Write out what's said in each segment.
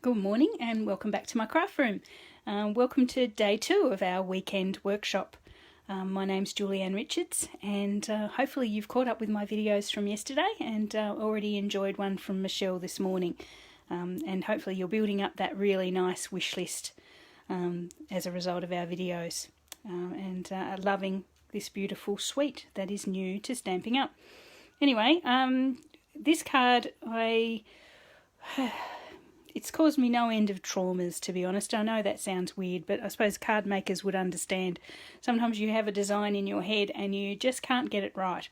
Good morning and welcome back to my craft room. Welcome to day 2 of our weekend workshop. My name's Julianne Richards and hopefully you've caught up with my videos from yesterday and already enjoyed one from Michelle this morning. And hopefully you're building up that really nice wish list as a result of our videos and loving this beautiful suite that is new to Stampin' Up. Anyway, this card it's caused me no end of traumas, to be honest. I know that sounds weird, but I suppose card makers would understand. Sometimes you have a design in your head and you just can't get it right.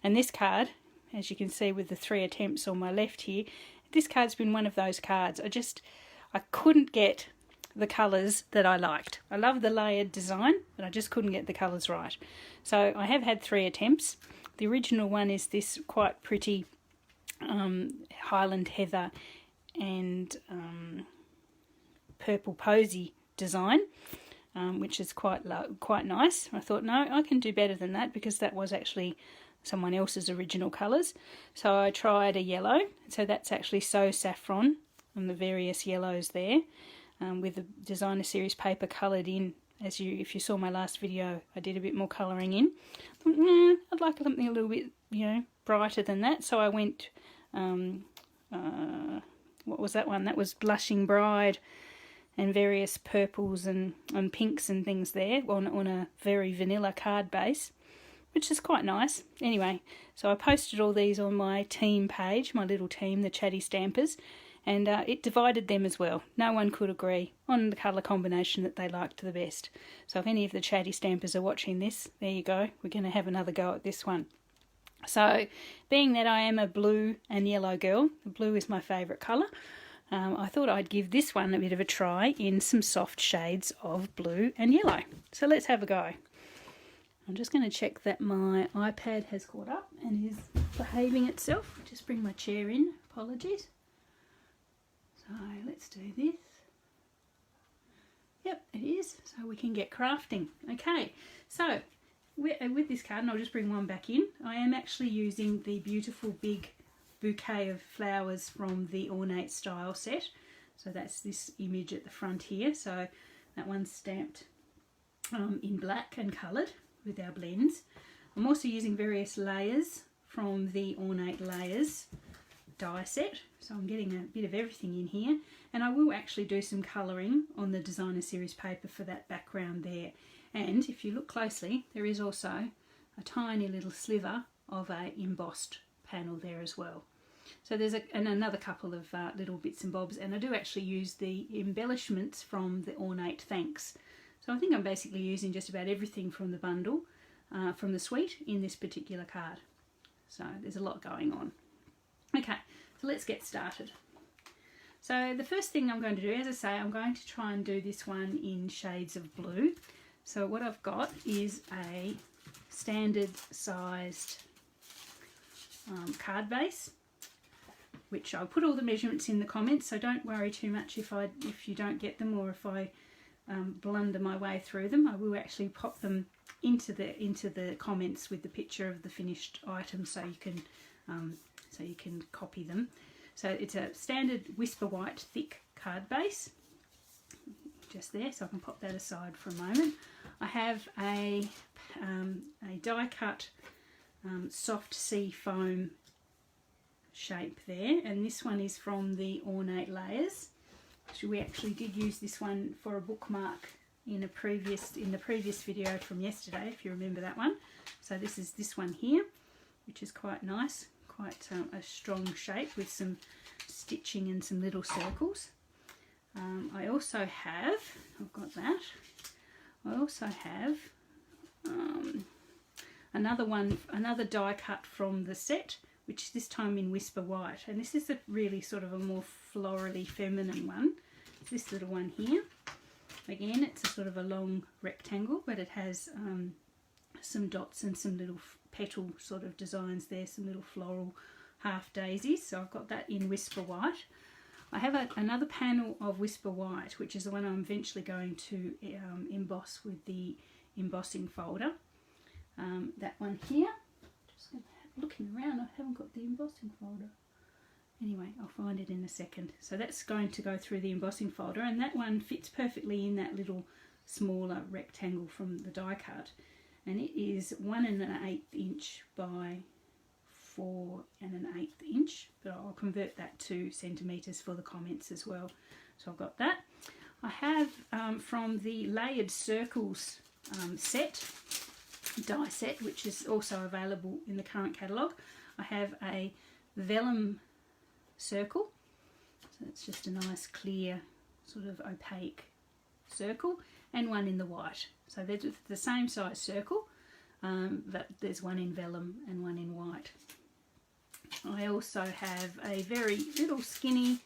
And this card, as you can see with the 3 attempts on my left here, this card's been one of those cards. I couldn't get the colours that I liked. I love the layered design, but I just couldn't get the colours right. So I have had 3 attempts. The original one is this quite pretty Highland Heather and purple posy design, which is quite nice. I thought, no, I can do better than that because that was actually someone else's original colours. So I tried a yellow, so that's actually So Saffron and the various yellows there, with the designer series paper coloured in. If you saw my last video, I did a bit more colouring in. I'd like something a little bit, brighter than that. So I went, what was that one? That was Blushing Bride and various purples and pinks and things there on a very vanilla card base, which is quite nice. Anyway, so I posted all these on my team page, my little team, the Chatty Stampers, and it divided them as well. No one could agree on the colour combination that they liked the best. So if any of the Chatty Stampers are watching this, there you go. We're going to have another go at this one. So, being that I am a blue and yellow girl, the blue is my favourite colour, I thought I'd give this one a bit of a try in some soft shades of blue and yellow. So let's have a go. I'm just going to check that my iPad has caught up and is behaving itself. Just bring my chair in, apologies. So let's do this. Yep, it is, so we can get crafting. Okay, so with this card, and I'll just bring one back in, I am actually using the beautiful big bouquet of flowers from the Ornate style set. So that's this image at the front here. So that one's stamped in black and coloured with our blends. I'm also using various layers from the Ornate Layers die set. So I'm getting a bit of everything in here. And I will actually do some colouring on the designer series paper for that background there. And if you look closely, there is also a tiny little sliver of a embossed panel there as well. So there's another couple of little bits and bobs, and I do actually use the embellishments from the Ornate Thanks. So I think I'm basically using just about everything from the bundle, from the suite, in this particular card. So there's a lot going on. Okay, so let's get started. So the first thing I'm going to do, as I say, I'm going to try and do this one in shades of blue. So what I've got is a standard sized card base, which I'll put all the measurements in the comments, so don't worry too much if you don't get them or if I blunder my way through them. I will actually pop them into the comments with the picture of the finished item so you can copy them. So it's a standard Whisper White thick card base, just there, so I can pop that aside for a moment. I have a die cut soft sea foam shape there, and this one is from the Ornate Layers. So we actually did use this one for a bookmark in the previous video from yesterday, if you remember that one. So this is this one here, which is quite nice, quite a strong shape with some stitching and some little circles. I also have, I've got that, I also have another die cut from the set, which is this time in Whisper White, and this is a really sort of a more florally feminine one. It's this little one here. Again, it's a sort of a long rectangle, but it has some dots and some little petal sort of designs there, some little floral half daisies. So I've got that in Whisper White. I have another panel of Whisper White, which is the one I'm eventually going to emboss with the embossing folder. That one here. Just looking around, I haven't got the embossing folder. Anyway, I'll find it in a second. So that's going to go through the embossing folder, and that one fits perfectly in that little smaller rectangle from the die cut, and it is 1 1/8 inch by 4 1/8 inch, but I'll convert that to centimetres for the comments as well. So I've got that. I have from the Layered Circles die set, which is also available in the current catalogue, I have a vellum circle. So it's just a nice clear sort of opaque circle, and one in the white. So they're the same size circle, but there's one in vellum and one in white. I also have a very little skinny,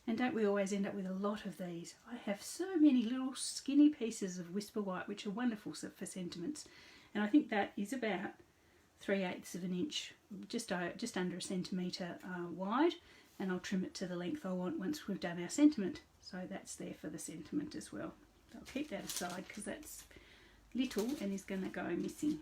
and don't we always end up with a lot of these? I have so many little skinny pieces of Whisper White, which are wonderful for sentiments, and I think that is about 3/8 of an inch, just under a centimetre wide, and I'll trim it to the length I want once we've done our sentiment. So that's there for the sentiment as well. I'll keep that aside because that's little and is going to go missing.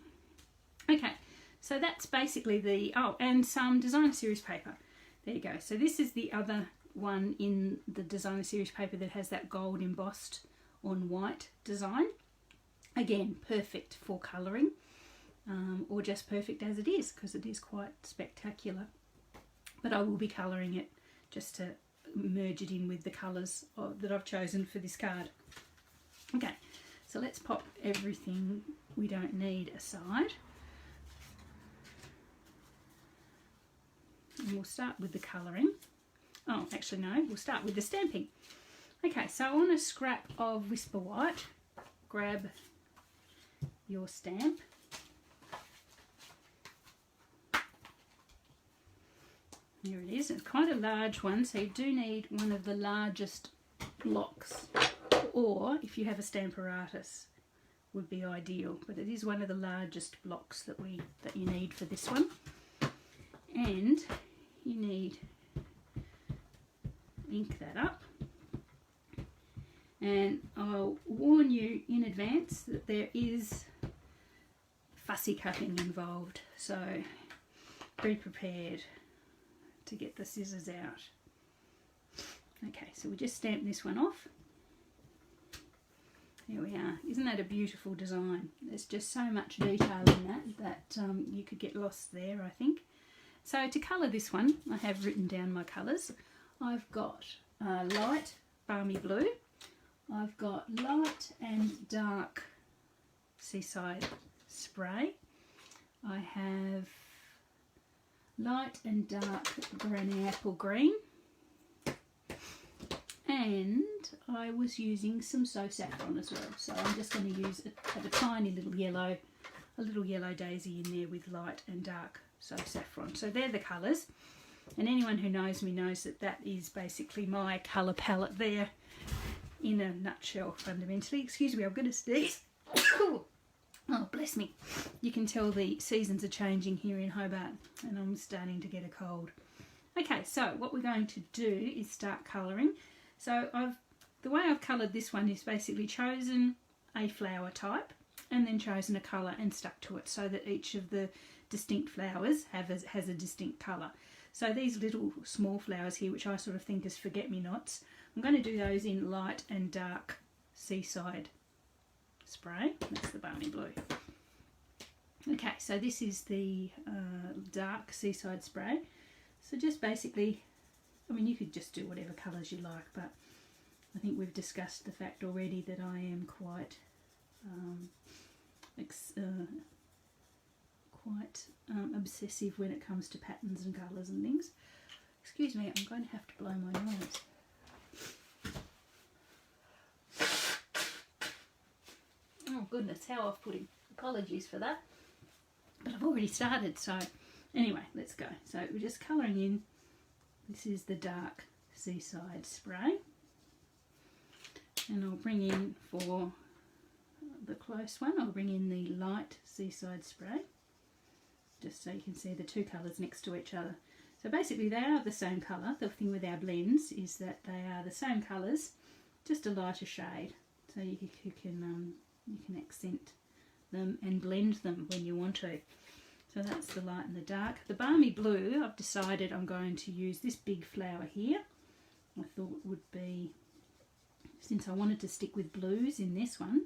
Okay, so that's basically the, oh, and some designer series paper. There you go. So this is the other one in the designer series paper that has that gold embossed on white design. Again, perfect for colouring, or just perfect as it is, because it is quite spectacular. But I will be colouring it just to merge it in with the colours that I've chosen for this card. Okay, so let's pop everything we don't need aside. And we'll start with the colouring. Oh, actually no, we'll start with the stamping. Okay, so on a scrap of Whisper White, grab your stamp. Here it is. It's quite a large one, so you do need one of the largest blocks, or if you have a Stamparatus would be ideal, but it is one of the largest blocks that you need for this one. And you need ink that up, and I'll warn you in advance that there is fussy cutting involved, so be prepared to get the scissors out. Okay, so we just stamp this one off. There we are. Isn't that a beautiful design? There's just so much detail in that you could get lost there, I think. So to colour this one, I have written down my colours. I've got light balmy blue. I've got light and dark seaside spray. I have light and dark granny apple green, and I was using some So Saffron as well, so I'm just going to use a tiny little yellow daisy in there with light and dark So Saffron. So they're the colours, and anyone who knows me knows that that is basically my colour palette there in a nutshell, fundamentally. Excuse me, I'm going to sneeze. Oh, bless me. You can tell the seasons are changing here in Hobart, and I'm starting to get a cold. Okay, so what we're going to do is start colouring. So the way I've coloured this one is basically chosen a flower type and then chosen a colour and stuck to it, so that each of the distinct flowers has a distinct colour. So these little small flowers here, which I sort of think is forget-me-nots, I'm going to do those in light and dark seaside spray. That's the balmy blue. Okay, so this is the dark seaside spray. So just basically, I mean, you could just do whatever colours you like, but I think we've discussed the fact already that I am quite obsessive when it comes to patterns and colours and things. Excuse me, I'm going to have to blow my nose. Oh goodness, how off-putting. Apologies for that. But I've already started, so anyway, let's go. So we're just colouring in. This is the dark seaside spray. And I'll bring in, for the close one, I'll bring in the light seaside spray, just so you can see the two colours next to each other. So basically they are the same colour. The thing with our blends is that they are the same colours, just a lighter shade. So you can accent them and blend them when you want to. So that's the light and the dark. The balmy blue, I've decided I'm going to use this big flower here. I thought it would be, since I wanted to stick with blues in this one,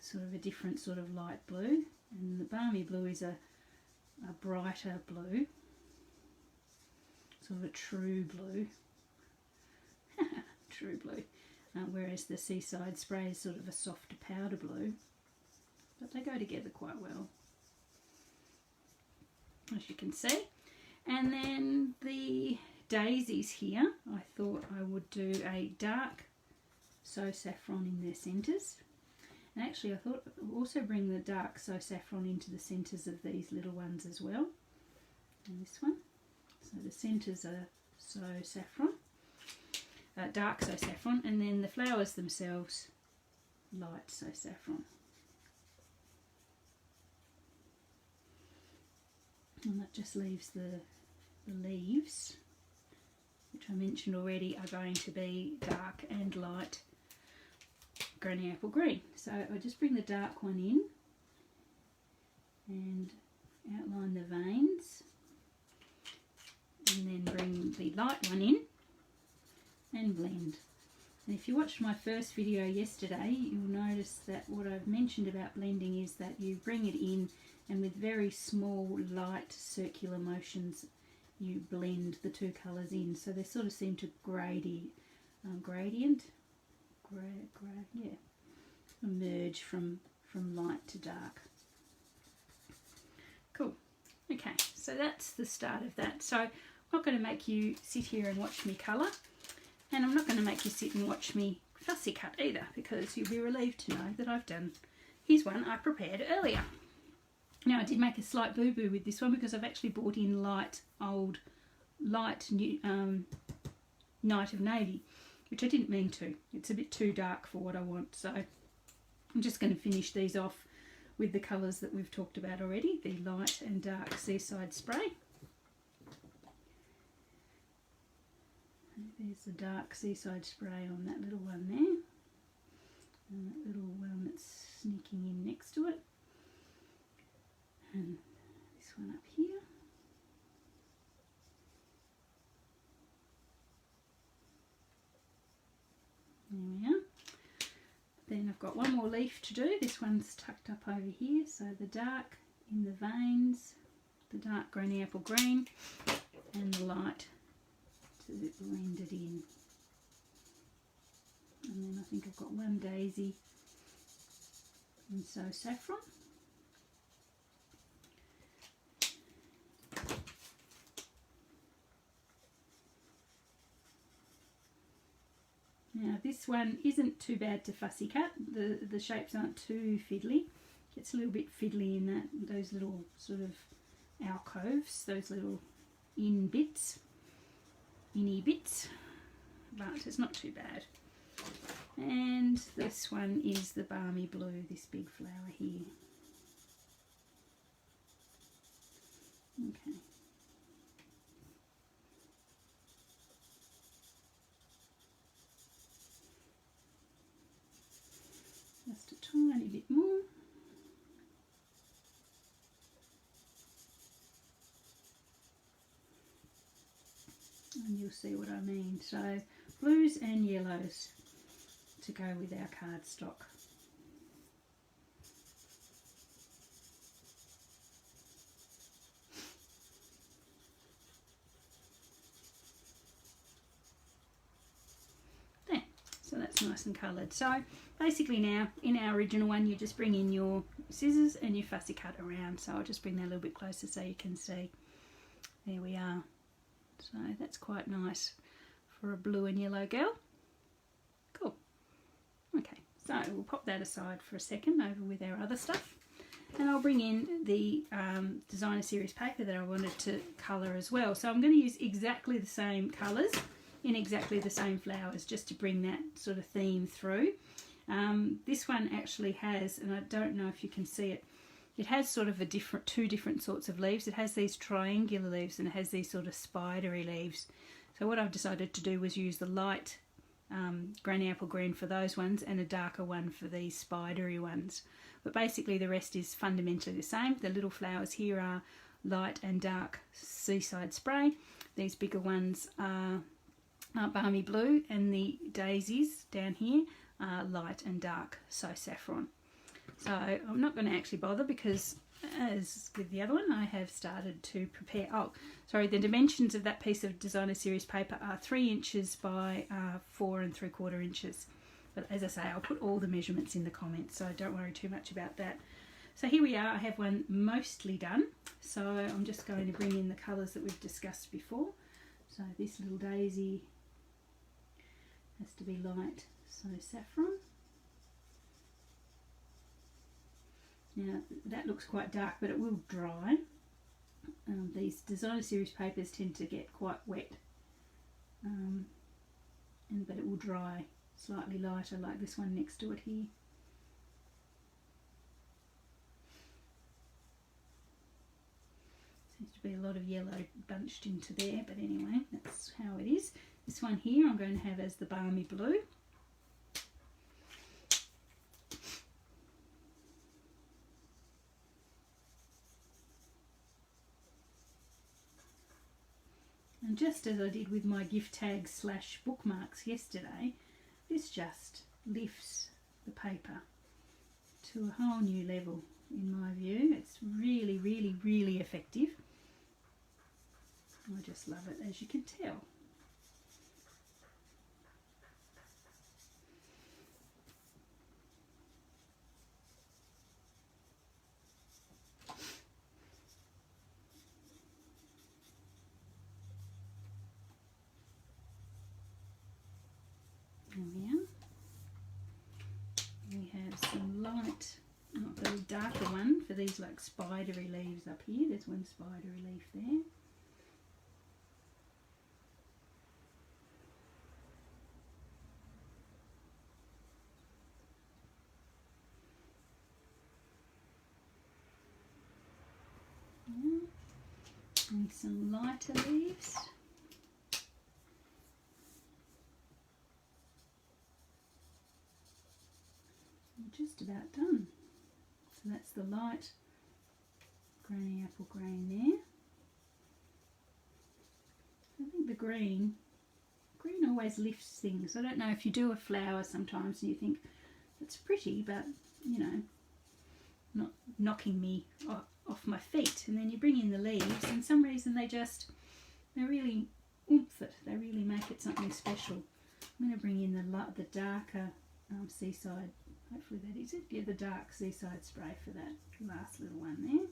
sort of a different sort of light blue. And the balmy blue is a brighter blue, sort of a true blue. True blue. Whereas the Seaside Spray is sort of a softer powder blue. But they go together quite well, as you can see. And then the daisies here, I thought I would do a dark So Saffron in their centres. And actually I thought I'll also bring the dark So Saffron into the centres of these little ones as well. And this one. So the centres are So Saffron, dark So Saffron, and then the flowers themselves light So Saffron. And that just leaves the leaves, which I mentioned already, are going to be dark and light granny apple green. So I just bring the dark one in and outline the veins, and then bring the light one in and blend. And if you watched my first video yesterday, you'll notice that what I've mentioned about blending is that you bring it in and with very small light circular motions you blend the two colours in, so they sort of seem to merge from light to dark. Cool. Okay, so that's the start of that. So I'm not going to make you sit here and watch me colour, and I'm not going to make you sit and watch me fussy cut either, because you'll be relieved to know that I've done, here's one I prepared earlier. Now I did make a slight boo-boo with this one because I've actually bought in light Night of Navy, which I didn't mean to. It's a bit too dark for what I want, so I'm just going to finish these off with the colours that we've talked about already, the light and dark Seaside Spray. There's the dark Seaside Spray on that little one there, and that little one that's sneaking in next to it. And this one up here. There we are. Then I've got one more leaf to do. This one's tucked up over here. So the dark in the veins, the dark granny apple green, and the light to blend it in. And then I think I've got one daisy in So Saffron. Now this one isn't too bad to fussy cut. The shapes aren't too fiddly. It's a little bit fiddly in that those little sort of alcoves, those little inny bits, but it's not too bad. And this one is the balmy blue, this big flower here. Okay. Just a tiny bit more. And you'll see what I mean. So blues and yellows to go with our cardstock. There, so that's nice and coloured. So basically now, in our original one, you just bring in your scissors and you fussy cut around. So I'll just bring that a little bit closer so you can see. There we are. So that's quite nice for a blue and yellow girl. Cool. Okay, so we'll pop that aside for a second over with our other stuff. And I'll bring in the designer series paper that I wanted to colour as well. So I'm going to use exactly the same colours in exactly the same flowers just to bring that sort of theme through. This one actually has, and I don't know if you can see it, it has sort of two different sorts of leaves. It has these triangular leaves and it has these sort of spidery leaves. So what I've decided to do was use the light granny apple green for those ones and a darker one for these spidery ones. but basically the rest is fundamentally the same. The little flowers here are light and dark seaside spray. These bigger ones are balmy blue, and the daisies down here are light and dark so saffron. So I'm not going to actually bother, because as with the other one, I have started to prepare. Oh, sorry, the dimensions of that piece of designer series paper are 3 inches by 4 3/4 inches. But as I say, I'll put all the measurements in the comments, so don't worry too much about that. So here we are, I have one mostly done. So I'm just going to bring in the colours that we've discussed before. So this little daisy has to be light, so saffron. Now that looks quite dark, but it will dry. These designer series papers tend to get quite wet, but it will dry slightly lighter, like this one next to it here. Seems to be a lot of yellow bunched into there, but anyway, that's how it is. This one here I'm going to have as the balmy blue. And just as I did with my gift tags / bookmarks yesterday, this just lifts the paper to a whole new level in my view. It's really, really, really effective. I just love it, as you can tell. We have some light, the darker one for these like spidery leaves up here. There's one spidery leaf there. And some lighter leaves. Just about done. So that's the light granny apple grain there. I think the green always lifts things. I don't know if you do a flower sometimes and you think it's pretty, but you know, not knocking me off my feet, and then you bring in the leaves and for some reason they really oomph it. They really make it something special. I'm going to bring in the darker seaside. Hopefully that is it. Yeah, the dark seaside spray for that last little one there.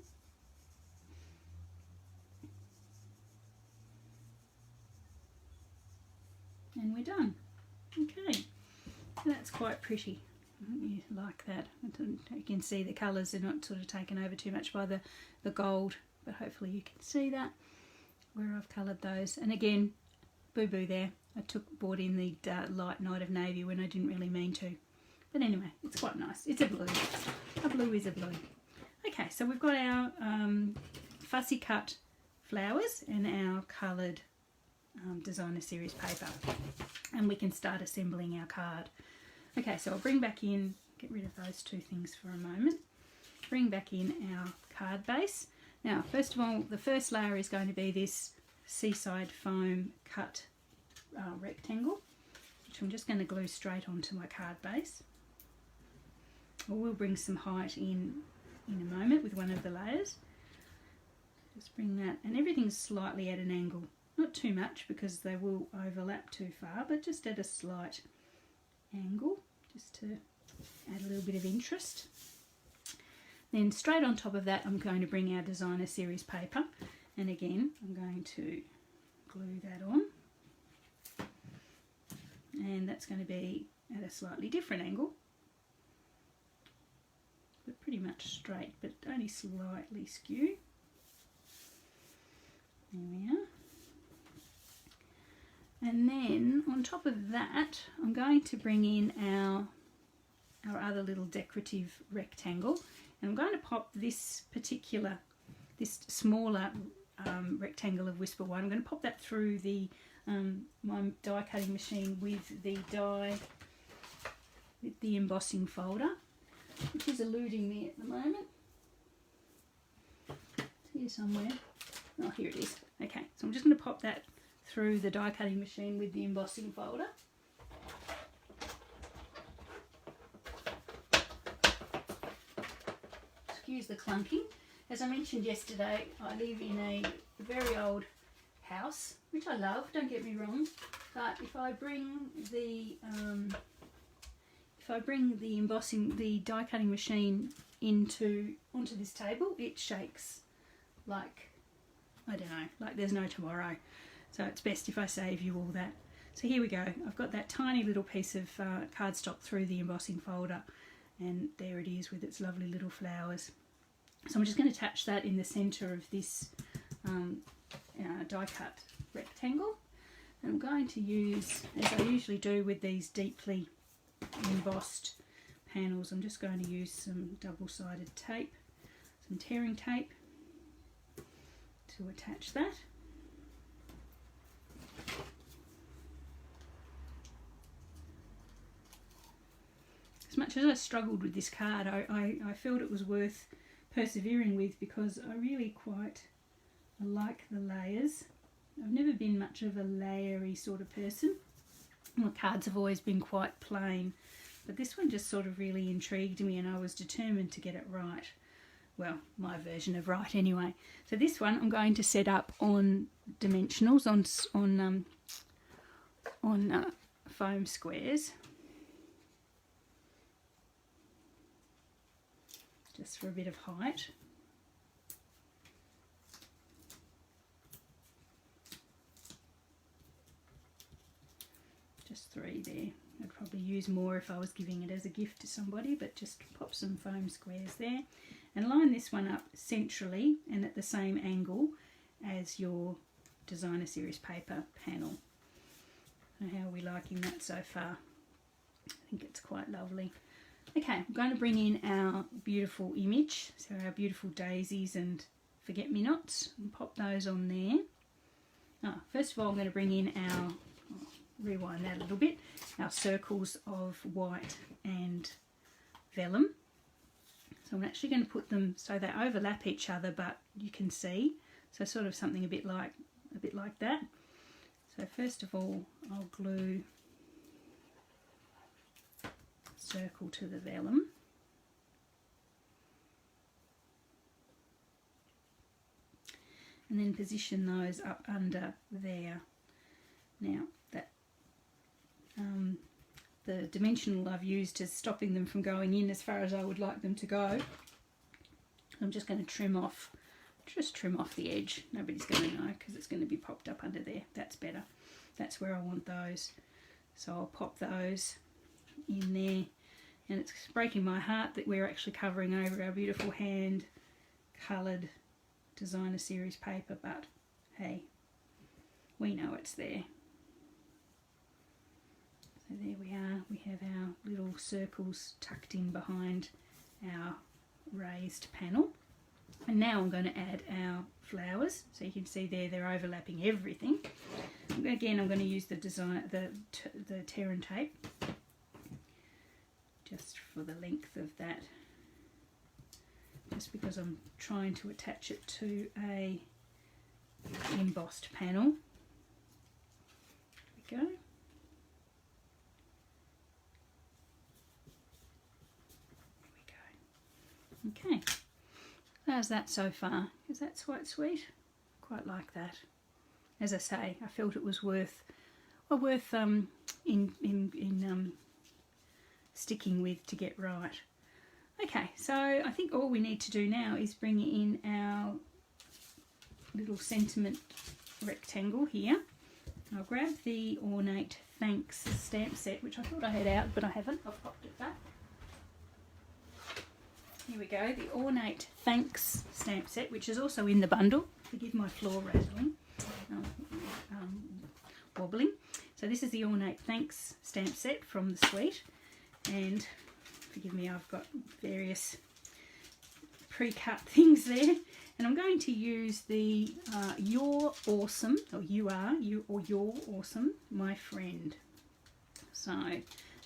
And we're done. Okay, that's quite pretty. You like that. You can see the colours are not sort of taken over too much by the gold, but hopefully you can see that where I've coloured those. And again, boo-boo there. I brought in the light Night of Navy when I didn't really mean to. But anyway, it's quite nice. It's a blue. A blue is a blue. Okay, so we've got our fussy cut flowers and our coloured designer series paper. And we can start assembling our card. Okay, so I'll bring back in, get rid of those two things for a moment. Bring back in our card base. Now, first of all, the first layer is going to be this seaside foam cut rectangle, which I'm just going to glue straight onto my card base. We'll bring some height in a moment with one of the layers. Just bring that, and everything's slightly at an angle. Not too much because they will overlap too far, but just at a slight angle, just to add a little bit of interest. Then straight on top of that I'm going to bring our designer series paper, and again I'm going to glue that on, and that's going to be at a slightly different angle, but pretty much straight, but only slightly skew. There we are. And then on top of that, I'm going to bring in our other little decorative rectangle, and I'm going to pop this smaller rectangle of Whisper White. I'm going to pop that through the my die cutting machine with the embossing folder. which is eluding me at the moment. It's here somewhere. Oh, here it is. Okay, so I'm just going to pop that through the die cutting machine with the embossing folder. Excuse the clunking. As I mentioned yesterday, I live in a very old house, which I love, don't get me wrong, but if I bring the embossing, the die cutting machine onto this table, it shakes like, I don't know, like there's no tomorrow. So it's best if I save you all that. So here we go. I've got that tiny little piece of cardstock through the embossing folder, and there it is with its lovely little flowers. So I'm just going to attach that in the centre of this die cut rectangle. And I'm going to use, as I usually do with these deeply embossed panels, I'm just going to use some double-sided tape, some tearing tape to attach that. As much as I struggled with this card, I felt it was worth persevering with because I really quite like the layers. I've never been much of a layery sort of person. My cards have always been quite plain, but this one just sort of really intrigued me and I was determined to get it right. Well, my version of right anyway. So this one I'm going to set up on dimensionals, on foam squares. Just for a bit of height. Just 3 there. I'd probably use more if I was giving it as a gift to somebody, but just pop some foam squares there. And line this one up centrally and at the same angle as your designer series paper panel. So how are we liking that so far? I think it's quite lovely. Okay, I'm going to bring in our beautiful image, so our beautiful daisies and forget-me-nots, and pop those on there. First of all, I'm going to bring in our, rewind that a little bit, our circles of white and vellum. So I'm actually going to put them so they overlap each other, but you can see, so sort of something a bit like that. So first of all, I'll glue circle to the vellum. And then position those up under there. Now that the dimensional I've used is stopping them from going in as far as I would like them to go. I'm just going to trim off the edge. Nobody's going to know because it's going to be popped up under there. That's better. That's where I want those. So I'll pop those in there, and it's breaking my heart that we're actually covering over our beautiful hand coloured designer series paper, but hey, we know it's there. So there we are, we have our little circles tucked in behind our raised panel. And now I'm going to add our flowers, so you can see there they're overlapping everything. Again, I'm going to use the tear and tape just for the length of that, just because I'm trying to attach it to a embossed panel. There we go. There we go. Okay. How's that so far? Is that quite sweet? Quite like that. As I say, I felt it was worth sticking with to get right. Okay, so I think all we need to do now is bring in our little sentiment rectangle here. I'll grab the Ornate Thanks stamp set, which I thought I had out, but I haven't. I've popped it back. Here we go, the Ornate Thanks stamp set, which is also in the bundle. Forgive my floor rattling, wobbling. So this is the Ornate Thanks stamp set from the suite, and forgive me, I've got various pre-cut things there, and I'm going to use the You're Awesome, or You're Awesome, My Friend. So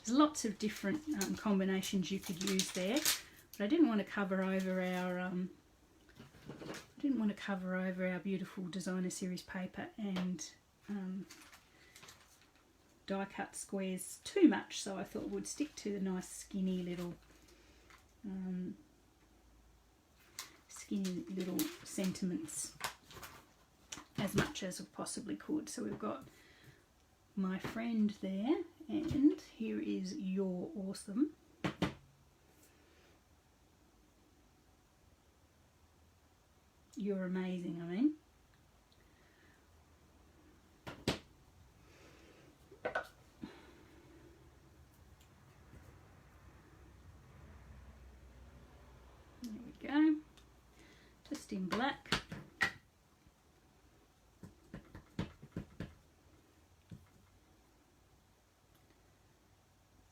There's lots of different combinations you could use there, but I didn't want to cover over our beautiful designer series paper and die cut squares too much, so I thought it would stick to the nice skinny little sentiments as much as I possibly could. So we've got my friend there, and here is You're Awesome. You're amazing, I mean. There we go. Just in black.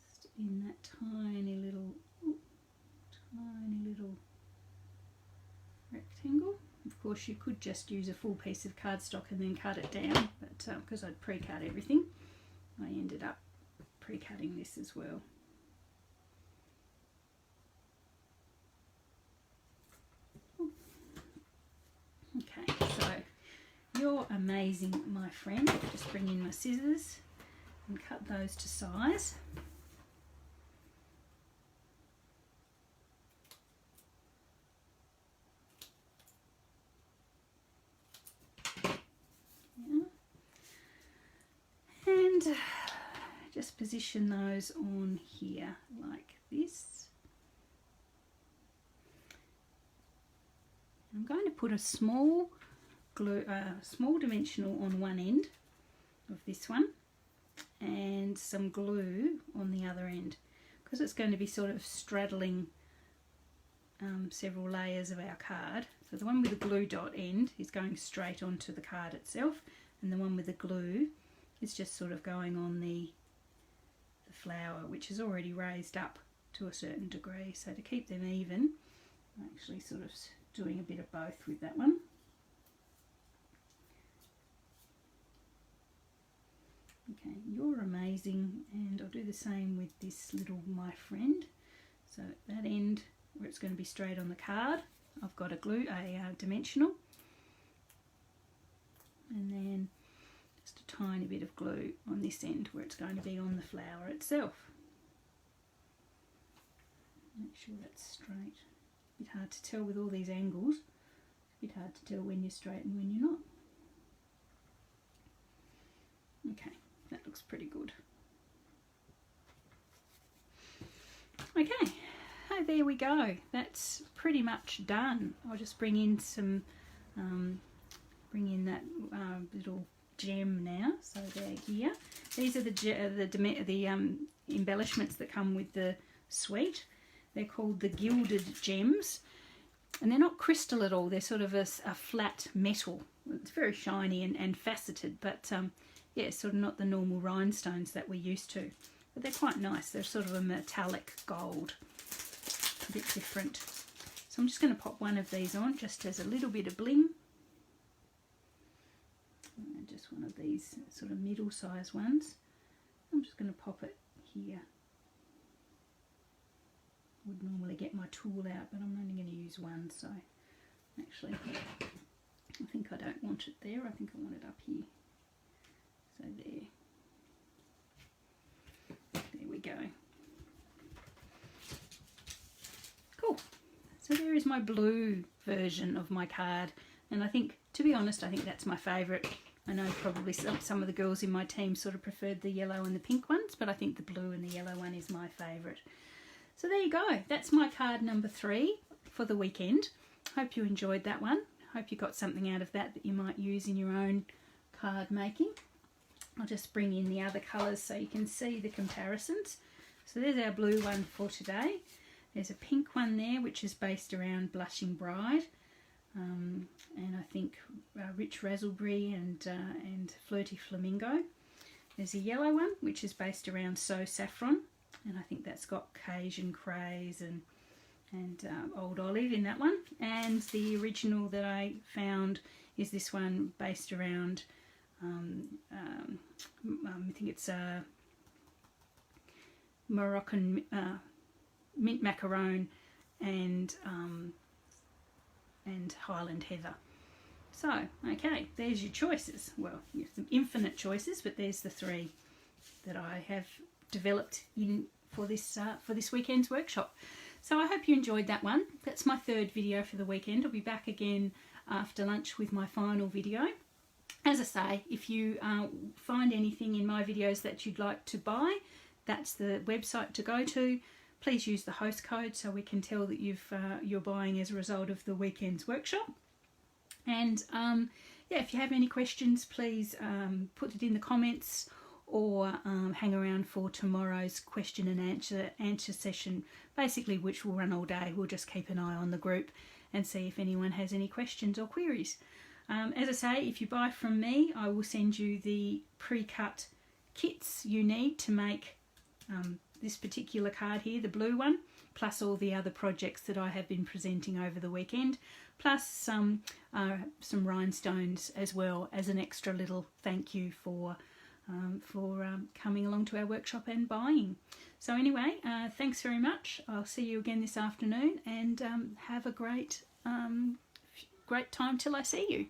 Just in that tiny little rectangle. Of course, you could just use a full piece of cardstock and then cut it down, but because I'd pre-cut everything, I ended up pre-cutting this as well. Okay, so you're amazing, my friend. Just bring in my scissors and cut those to size. And just position those on here like this. I'm going to put a small dimensional on one end of this one and some glue on the other end, because it's going to be sort of straddling several layers of our card. So the one with the glue dot end is going straight onto the card itself, and the one with the glue is just sort of going on the flower, which is already raised up to a certain degree. So to keep them even, I'm actually sort of doing a bit of both with that one. Okay, you're amazing, and I'll do the same with this little my friend. So that end where it's going to be straight on the card, I've got a dimensional, and then just a tiny bit of glue on this end where it's going to be on the flower itself. Make sure that's straight. A bit hard to tell with all these angles. It's a bit hard to tell when you're straight and when you're not. Okay, that looks pretty good. Okay, oh, there we go. That's pretty much done. I'll just bring in some, bring in that little gem now. So they're here. These are the embellishments that come with the suite. They're called the gilded gems, and they're not crystal at all. They're sort of a flat metal. It's very shiny and faceted, but yeah, sort of not the normal rhinestones that we're used to. But they're quite nice. They're sort of a metallic gold, a bit different. So I'm just going to pop one of these on just as a little bit of bling. And just one of these sort of middle-sized ones. I'm just going to pop it here. Would normally get my tool out, but I'm only going to use one, so actually I think I don't want it there. I think I want it up here. So there we go. Cool. So there is my blue version of my card, and I think, to be honest, I think that's my favourite. I know probably some of the girls in my team sort of preferred the yellow and the pink ones, but I think the blue and the yellow one is my favourite. So there you go. That's my card number 3 for the weekend. Hope you enjoyed that one. Hope you got something out of that you might use in your own card making. I'll just bring in the other colours so you can see the comparisons. So there's our blue one for today. There's a pink one there which is based around Blushing Bride, and I think Rich Razzleberry and Flirty Flamingo. There's a yellow one which is based around So Saffron, and I think that's got Cajun Craze and Old Olive in that one. And the original that I found is this one based around I think it's Moroccan mint macaron and Highland heather. So, okay, there's your choices. Well, you have some infinite choices, but there's the 3 that I have developed for this weekend's workshop. So I hope you enjoyed that one. That's my 3rd video for the weekend. I'll be back again after lunch with my final video. As I say, if you find anything in my videos that you'd like to buy, that's the website to go to. Please use the host code so we can tell that you're buying as a result of the weekend's workshop. And yeah, if you have any questions, please put it in the comments, or hang around for tomorrow's question and answer session, basically, which will run all day. We'll just keep an eye on the group and see if anyone has any questions or queries. As I say, if you buy from me, I will send you the pre-cut kits you need to make this particular card here, the blue one, plus all the other projects that I have been presenting over the weekend, plus some rhinestones as well, as an extra little thank you for coming along to our workshop and buying. So anyway, thanks very much. I'll see you again this afternoon, and have a great time till I see you.